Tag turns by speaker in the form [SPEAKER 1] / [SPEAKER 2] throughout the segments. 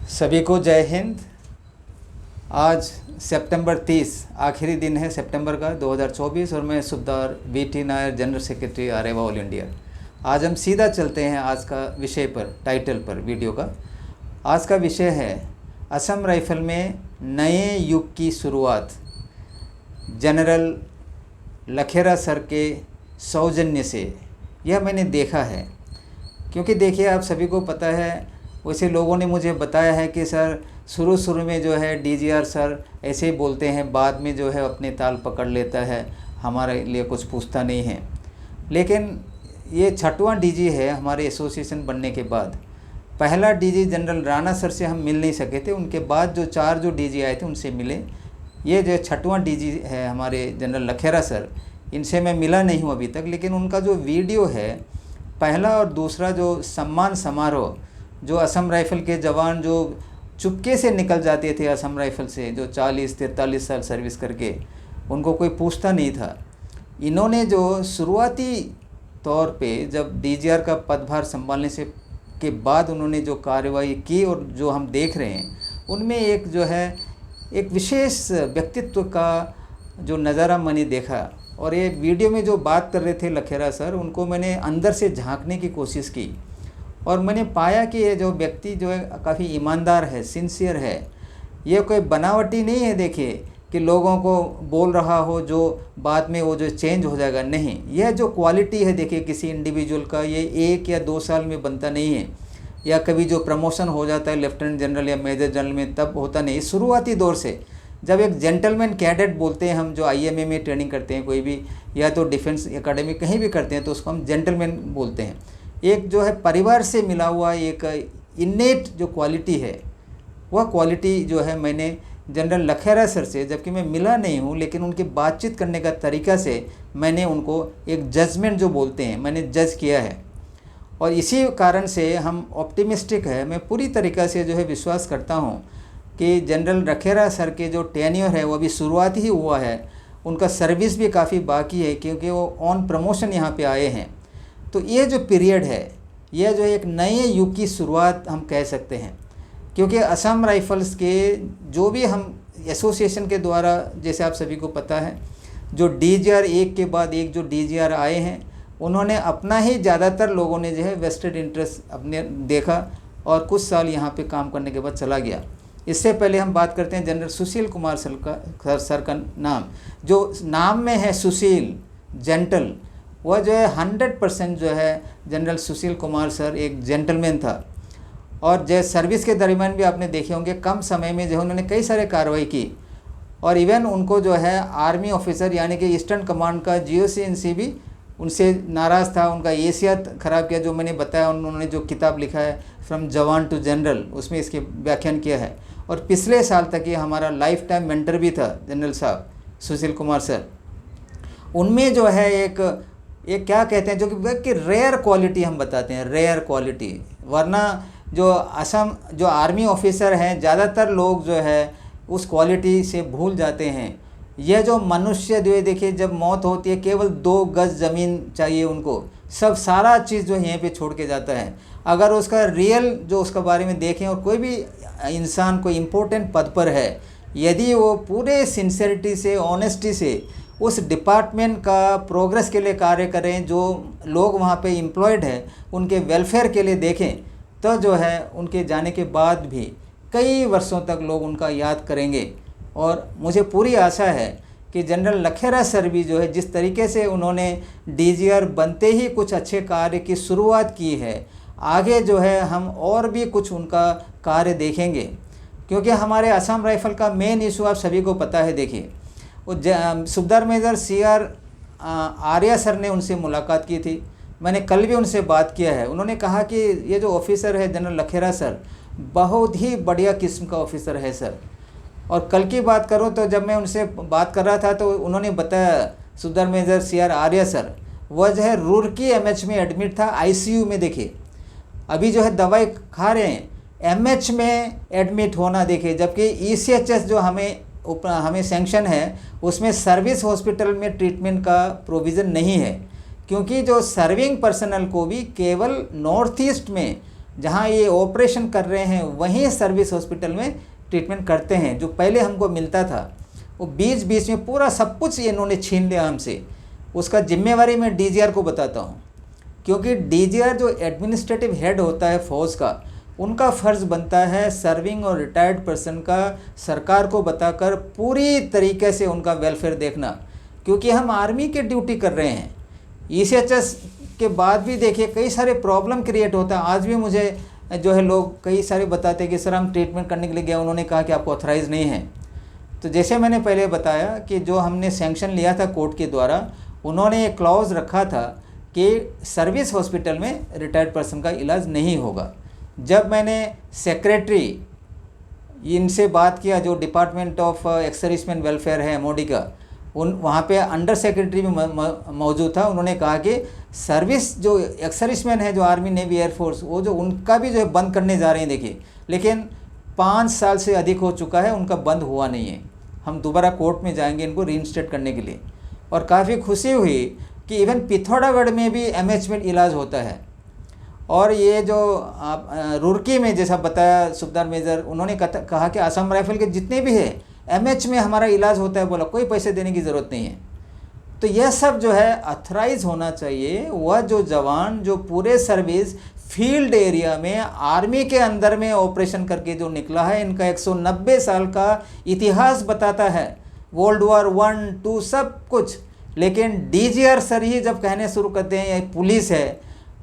[SPEAKER 1] सभी को जय हिंद। आज सितंबर 30 आखिरी दिन है सितंबर का 2024 और मैं Subedar V T Nair general secretary आरेवा ऑल इंडिया। आज हम सीधा चलते हैं आज का विषय पर, टाइटल पर वीडियो का। आज का विषय है असम राइफल में नए युग की शुरुआत, जनरल लखेरा सर के सौजन्य से। यह मैंने देखा है, क्योंकि देखिए आप सभी को पता है, वैसे लोगों ने मुझे बताया है कि सर शुरू में जो है डीजीआर सर ऐसे ही बोलते हैं, बाद में जो है अपने ताल पकड़ लेता है, हमारे लिए कुछ पूछता नहीं है। लेकिन ये 6वां डीजी है हमारे एसोसिएशन बनने के बाद। पहला डीजी जनरल राणा सर से हम मिल नहीं सके थे, उनके बाद जो 4 डीजी आए थे उनसे मिले। ये जो 6वां डीजी है हमारे जनरल लखेरा सर, इनसे मैं मिला नहीं हूँ अभी तक। लेकिन उनका जो वीडियो है, पहला और दूसरा जो सम्मान समारोह, जो असम राइफ़ल के जवान जो चुपके से निकल जाते थे असम राइफ़ल से, जो 40-43 साल सर्विस करके, उनको कोई पूछता नहीं था। इन्होंने जो शुरुआती तौर पे जब डीजीआर का पदभार संभालने से के बाद उन्होंने जो कार्रवाई की और जो हम देख रहे हैं, उनमें एक जो है एक विशेष व्यक्तित्व का जो नज़ारा मैंने देखा। और ये वीडियो में जो बात कर रहे थे लखेरा सर, उनको मैंने अंदर से झांकने की कोशिश की और मैंने पाया कि ये जो व्यक्ति जो है काफ़ी ईमानदार है, सिंसियर है। ये कोई बनावटी नहीं है देखिए, कि लोगों को बोल रहा हो जो बाद में वो जो चेंज हो जाएगा, नहीं। यह जो क्वालिटी है देखिए किसी इंडिविजुअल का, ये 1 या 2 साल में बनता नहीं है, या कभी जो प्रमोशन हो जाता है लेफ्टिनेंट जनरल या मेजर जनरल में तब होता नहीं। शुरुआती दौर से जब एक जेंटलमैन कैडेट बोलते हैं हम, जो IMA में ट्रेनिंग करते हैं कोई भी, या तो डिफेंस एकेडमी कहीं भी करते हैं, तो उसको हम जेंटलमैन बोलते हैं। एक जो है परिवार से मिला हुआ एक इन्नेट जो क्वालिटी है, वह क्वालिटी जो है मैंने जनरल लखेरा सर से, जबकि मैं मिला नहीं हूँ, लेकिन उनकी बातचीत करने का तरीका से मैंने उनको एक जजमेंट जो बोलते हैं, मैंने जज किया है। और इसी कारण से हम ऑप्टिमिस्टिक है। मैं पूरी तरीक़ा से जो है विश्वास करता हूँ कि जनरल लखेरा सर के जो टेन्योर है वो अभी शुरुआत ही हुआ है। उनका सर्विस भी काफ़ी बाकी है, क्योंकि वो ऑन प्रमोशन यहाँ पे आए हैं। तो ये जो पीरियड है, यह जो एक नए युग की शुरुआत हम कह सकते हैं। क्योंकि असम राइफ़ल्स के जो भी हम एसोसिएशन के द्वारा, जैसे आप सभी को पता है, जो डीजीआर एक के बाद एक जो डीजीआर आए हैं, उन्होंने अपना ही ज़्यादातर लोगों ने जो है वेस्टेड इंटरेस्ट अपने देखा और कुछ साल यहाँ पे काम करने के बाद चला गया। इससे पहले हम बात करते हैं जनरल सुशील कुमार सर का नाम, जो नाम में है सुशील, जेंटल, वह जो है 100% जो है जनरल सुशील कुमार सर एक जेंटलमैन था। और जो सर्विस के दरमियान भी आपने देखे होंगे, कम समय में जो उन्होंने कई सारे कार्रवाई की। और इवन उनको जो है आर्मी ऑफिसर यानी कि ईस्टर्न कमांड का GOC-in-C भी उनसे नाराज़ था, उनका हैसियत ख़राब किया। जो मैंने बताया, उन्होंने जो किताब लिखा है फ्रॉम जवान टू जनरल, उसमें इसके व्याख्यान किया है। और पिछले साल तक ये हमारा लाइफ टाइम मेंटर भी था जनरल साहब सुशील कुमार सर। उनमें जो है एक क्या कहते हैं, जो कि रेयर क्वालिटी हम बताते हैं, रेयर क्वालिटी। वरना जो असम जो आर्मी ऑफिसर हैं, ज़्यादातर लोग जो है उस क्वालिटी से भूल जाते हैं। यह जो मनुष्य जो है देखिए, जब मौत होती है केवल 2 गज ज़मीन चाहिए उनको, सब सारा चीज़ जो है यहीं पे छोड़ के जाता है। अगर उसका रियल जो उसका बारे में देखें, और कोई भी इंसान कोई इम्पोर्टेंट पद पर है, यदि वो पूरे सिंसियरिटी से, ऑनेस्टी से उस डिपार्टमेंट का प्रोग्रेस के लिए कार्य करें, जो लोग वहाँ पे एम्प्लॉयड हैं उनके वेलफेयर के लिए देखें, तो जो है उनके जाने के बाद भी कई वर्षों तक लोग उनका याद करेंगे। और मुझे पूरी आशा है कि जनरल लखेरा सर भी जो है, जिस तरीके से उन्होंने डीजीआर बनते ही कुछ अच्छे कार्य की शुरुआत की है, आगे जो है हम और भी कुछ उनका कार्य देखेंगे। क्योंकि हमारे असम राइफ़ल का मेन इशू आप सभी को पता है। देखिए, वो सुबेदार मेजर CR आर्या सर ने उनसे मुलाकात की थी, मैंने कल भी उनसे बात किया है। उन्होंने कहा कि ये जो ऑफिसर है जनरल लखेरा सर, बहुत ही बढ़िया किस्म का ऑफिसर है सर। और कल की बात करूं तो जब मैं उनसे बात कर रहा था, तो उन्होंने बताया, सुबेदार मेजर CR आर्या सर, वह जो है रुड़की MH में एडमिट था, ICU में। देखिए अभी जो है दवाई खा रहे हैं, MH में एडमिट होना देखिए, जबकि ECHS जो हमें सैंक्शन है, उसमें सर्विस हॉस्पिटल में ट्रीटमेंट का प्रोविज़न नहीं है। क्योंकि जो सर्विंग पर्सनल को भी केवल नॉर्थ ईस्ट में जहाँ ये ऑपरेशन कर रहे हैं वहीं सर्विस हॉस्पिटल में ट्रीटमेंट करते हैं। जो पहले हमको मिलता था वो बीच बीच में पूरा सब कुछ इन्होंने छीन लिया हमसे। उसका जिम्मेवारी मैं डीजीआर को बताता हूँ, क्योंकि डीजीआर जो एडमिनिस्ट्रेटिव हेड होता है फौज का, उनका फ़र्ज़ बनता है सर्विंग और रिटायर्ड पर्सन का सरकार को बताकर पूरी तरीके से उनका वेलफेयर देखना, क्योंकि हम आर्मी की ड्यूटी कर रहे हैं। ईसीएचएस के बाद भी देखिए कई सारे प्रॉब्लम क्रिएट होता है। आज भी मुझे जो है लोग कई सारे बताते हैं कि सर हम ट्रीटमेंट करने के लिए गए, उन्होंने कहा कि आपको ऑथराइज़ नहीं है। तो जैसे मैंने पहले बताया कि जो हमने सैंक्शन लिया था कोर्ट के द्वारा, उन्होंने एक क्लॉज रखा था कि सर्विस हॉस्पिटल में रिटायर्ड पर्सन का इलाज नहीं होगा। जब मैंने सेक्रेटरी इनसे बात किया, जो department of ex serviceman welfare है एमओडी का, वहाँ पे अंडर सेक्रेटरी भी मौजूद था। उन्होंने कहा कि सर्विस जो एक्स सर्विसमैन है, जो आर्मी नेवी एयरफोर्स, वो जो उनका भी जो है बंद करने जा रहे हैं देखिए, लेकिन 5 साल से अधिक हो चुका है, उनका बंद हुआ नहीं है। हम दोबारा कोर्ट में जाएंगे इनको रीइंस्टेट करने के लिए। और काफ़ी खुशी हुई कि इवन पिथौरागढ़ में भी एमएच में इलाज होता है। और ये जो रुड़की में जैसा बताया सूबेदार मेजर, उन्होंने कहा कि असम राइफल के जितने भी है एमएच में हमारा इलाज होता है, बोला कोई पैसे देने की ज़रूरत नहीं है। तो यह सब जो है अथराइज होना चाहिए। वह जो जवान जो पूरे सर्विस फील्ड एरिया में आर्मी के अंदर में ऑपरेशन करके जो निकला है, इनका 190 साल का इतिहास बताता है, वर्ल्ड वॉर 1, 2 सब कुछ। लेकिन डीजीआर सर ही जब कहने शुरू करते हैं ये पुलिस है,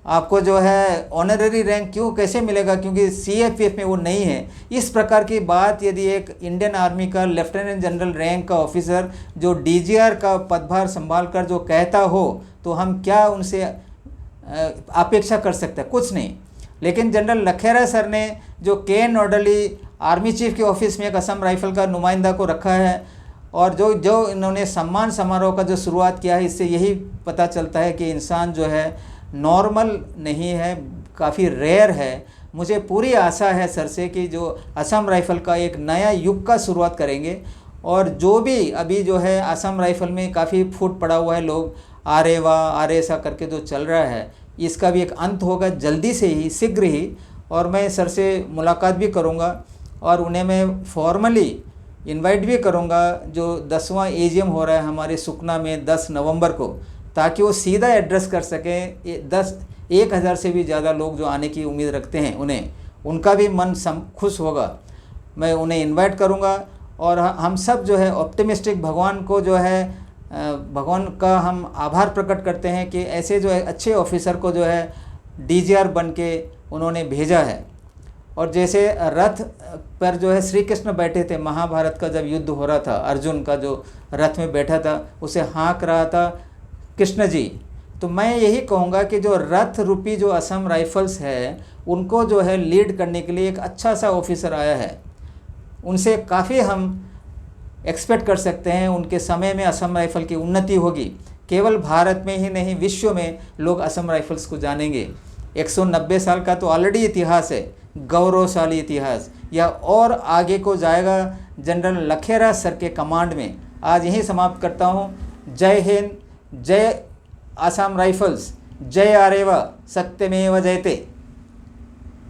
[SPEAKER 1] आपको जो है ऑनररी रैंक क्यों कैसे मिलेगा, क्योंकि सीएपीएफ में वो नहीं है। इस प्रकार की बात यदि एक इंडियन आर्मी का लेफ्टिनेंट जनरल रैंक का ऑफिसर जो डीजीआर का पदभार संभाल कर जो कहता हो, तो हम क्या उनसे अपेक्षा कर सकते हैं? कुछ नहीं। लेकिन जनरल लखेरा सर ने जो केएन ऑर्डरली आर्मी चीफ के ऑफिस में एक असम राइफल का नुमाइंदा को रखा है, और जो इन्होंने सम्मान समारोह का जो शुरुआत किया है, इससे यही पता चलता है कि इंसान जो है नॉर्मल नहीं है, काफ़ी रेयर है। मुझे पूरी आशा है सर से कि जो असम राइफल का एक नया युग का शुरुआत करेंगे, और जो भी अभी जो है असम राइफल में काफ़ी फूट पड़ा हुआ है, लोग आरेवा आरेसा करके जो चल रहा है, इसका भी एक अंत होगा जल्दी से ही, शीघ्र ही। और मैं सर से मुलाकात भी करूँगा और उन्हें मैं फॉर्मली इनवाइट भी करूँगा। जो 10वां एजीएम हो रहा है हमारे सुकना में 10 नवंबर को, ताकि वो सीधा एड्रेस कर सकें 1,000 से भी ज़्यादा लोग जो आने की उम्मीद रखते हैं, उनका भी मन खुश होगा। मैं उन्हें इनवाइट करूँगा और हम सब जो है ऑप्टिमिस्टिक, भगवान को जो है भगवान का हम आभार प्रकट करते हैं कि ऐसे जो है अच्छे ऑफिसर को जो है डीजीआर बन के उन्होंने भेजा है। और जैसे रथ पर जो है श्री कृष्ण बैठे थे, महाभारत का जब युद्ध हो रहा था, अर्जुन का जो रथ में बैठा था उसे हाँक रहा था कृष्ण जी। तो मैं यही कहूँगा कि जो रथ रूपी जो असम राइफल्स है, उनको जो है लीड करने के लिए एक अच्छा सा ऑफिसर आया है। उनसे काफ़ी हम एक्सपेक्ट कर सकते हैं। उनके समय में असम राइफल की उन्नति होगी। केवल भारत में ही नहीं, विश्व में लोग असम राइफल्स को जानेंगे। 190 साल का तो ऑलरेडी इतिहास है, गौरवशाली इतिहास, या और आगे को जाएगा जनरल लखेरा सर के कमांड में। आज यहीं समाप्त करता हूँ। जय हिंद, जय आसाम राइफल्स, जय आरेवा, सत्यमेव जयते।